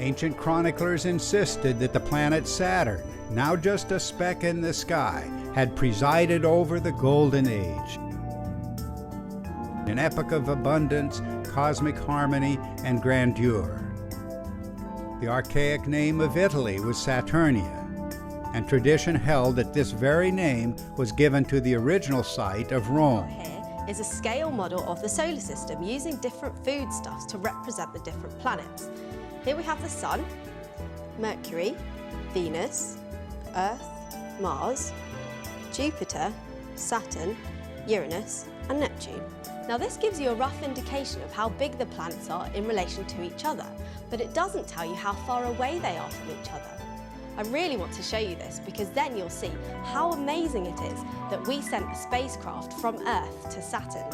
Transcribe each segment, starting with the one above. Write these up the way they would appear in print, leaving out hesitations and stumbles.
Ancient chroniclers insisted that the planet Saturn, now just a speck in the sky, had presided over the Golden Age, an epoch of abundance, cosmic harmony, and grandeur. The archaic name of Italy was Saturnia, and tradition held that this very name was given to the original site of Rome. Here is a scale model of the solar system using different foodstuffs to represent the different planets. Here we have the Sun, Mercury, Venus, Earth, Mars, Jupiter, Saturn, Uranus, and Neptune. Now this gives you a rough indication of how big the planets are in relation to each other, but it doesn't tell you how far away they are from each other. I really want to show you this because then you'll see how amazing it is that we sent a spacecraft from Earth to Saturn.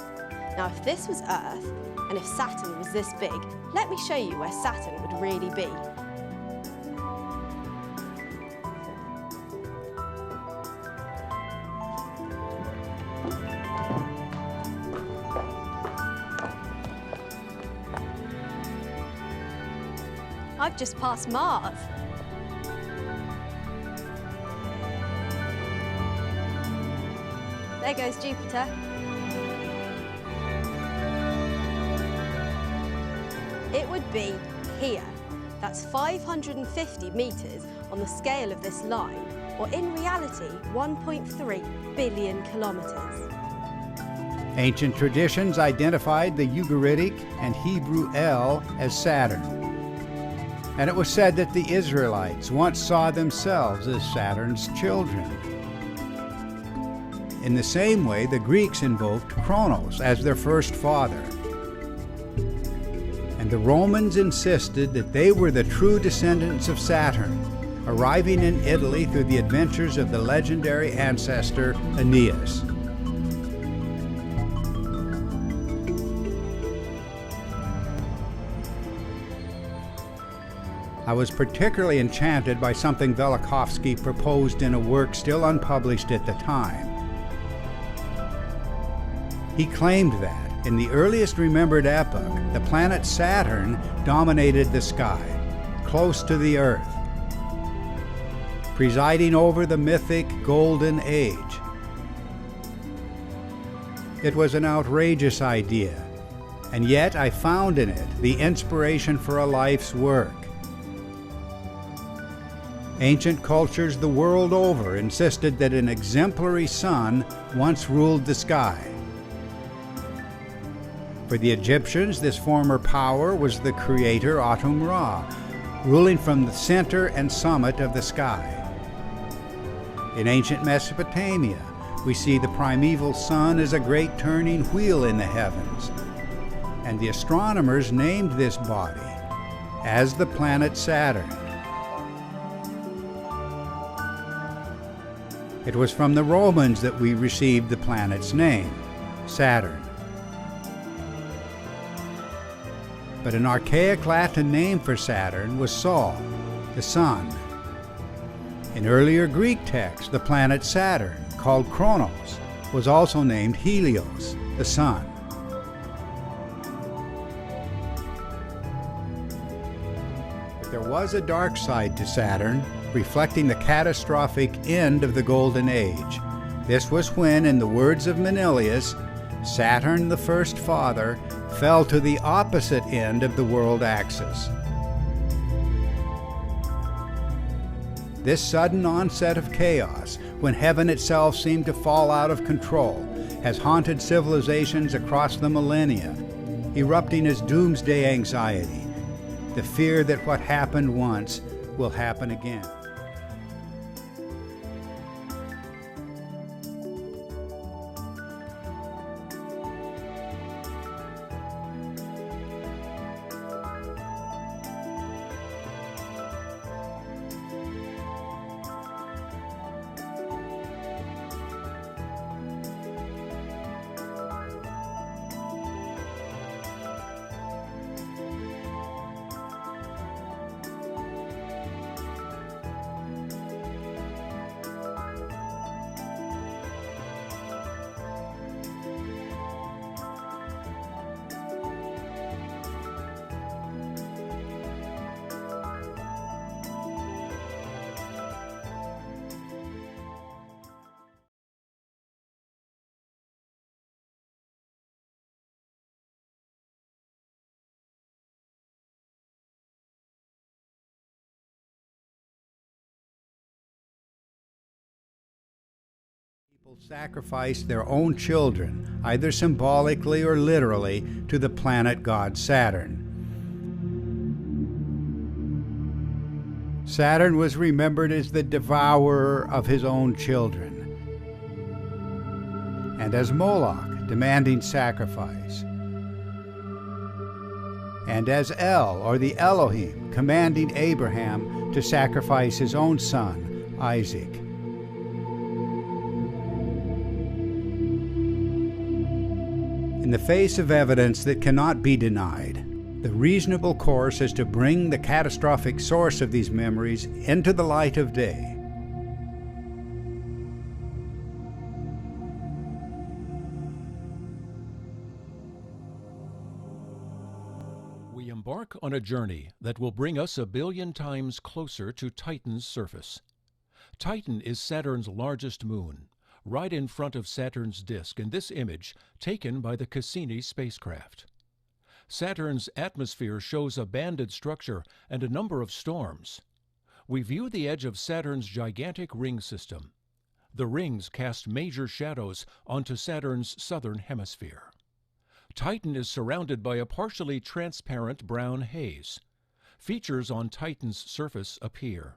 Now if this was Earth, and if Saturn was this big, let me show you where Saturn would really be. I've just passed Mars. There goes Jupiter. It would be here. That's 550 metres on the scale of this line, or in reality, 1.3 billion kilometres. Ancient traditions identified the Ugaritic and Hebrew El as Saturn. And it was said that the Israelites once saw themselves as Saturn's children. In the same way, the Greeks invoked Kronos as their first father. And the Romans insisted that they were the true descendants of Saturn, arriving in Italy through the adventures of the legendary ancestor Aeneas. I was particularly enchanted by something Velikovsky proposed in a work still unpublished at the time. He claimed that, in the earliest remembered epoch, the planet Saturn dominated the sky, close to the Earth, presiding over the mythic Golden Age. It was an outrageous idea, and yet I found in it the inspiration for a life's work. Ancient cultures the world over insisted that an exemplary sun once ruled the sky. For the Egyptians, this former power was the creator Atum-Ra, ruling from the center and summit of the sky. In ancient Mesopotamia, we see the primeval sun as a great turning wheel in the heavens, and the astronomers named this body as the planet Saturn. It was from the Romans that we received the planet's name, Saturn. But an archaic Latin name for Saturn was Sol, the sun. In earlier Greek texts, the planet Saturn, called Kronos, was also named Helios, the sun. But there was a dark side to Saturn, reflecting the catastrophic end of the Golden Age. This was when, in the words of Manilius, Saturn, the first father, fell to the opposite end of the world axis. This sudden onset of chaos, when heaven itself seemed to fall out of control, has haunted civilizations across the millennia, erupting as doomsday anxiety, the fear that what happened once will happen again. People sacrificed their own children, either symbolically or literally, to the planet god Saturn. Saturn was remembered as the devourer of his own children, and as Moloch, demanding sacrifice, and as El, or the Elohim, commanding Abraham to sacrifice his own son, Isaac. In the face of evidence that cannot be denied, the reasonable course is to bring the catastrophic source of these memories into the light of day. We embark on a journey that will bring us 1 billion times closer to Titan's surface. Titan is Saturn's largest moon, right in front of Saturn's disk in this image taken by the Cassini spacecraft. Saturn's atmosphere shows a banded structure and a number of storms. We view the edge of Saturn's gigantic ring system. The rings cast major shadows onto Saturn's southern hemisphere. Titan is surrounded by a partially transparent brown haze. Features on Titan's surface appear.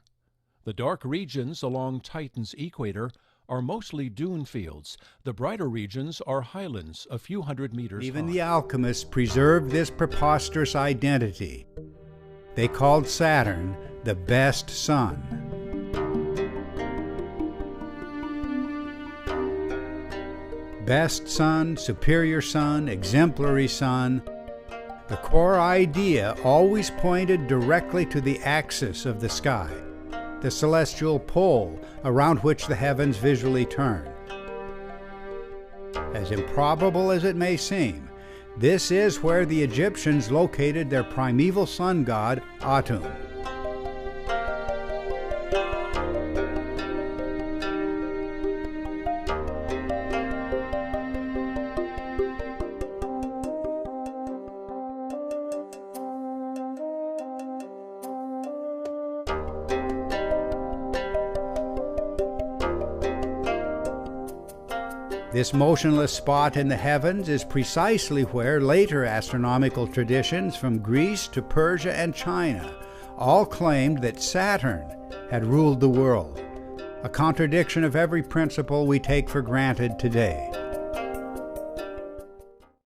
The dark regions along Titan's equator are mostly dune fields. The brighter regions are highlands a few hundred meters Even high. the alchemists preserved this preposterous identity. They called Saturn the best sun. Best sun, superior sun, exemplary sun. The core idea always pointed directly to the axis of the sky, the celestial pole around which the heavens visually turn. As improbable as it may seem, this is where the Egyptians located their primeval sun god, Atum. This motionless spot in the heavens is precisely where later astronomical traditions from Greece to Persia and China all claimed that Saturn had ruled the world, a contradiction of every principle we take for granted today.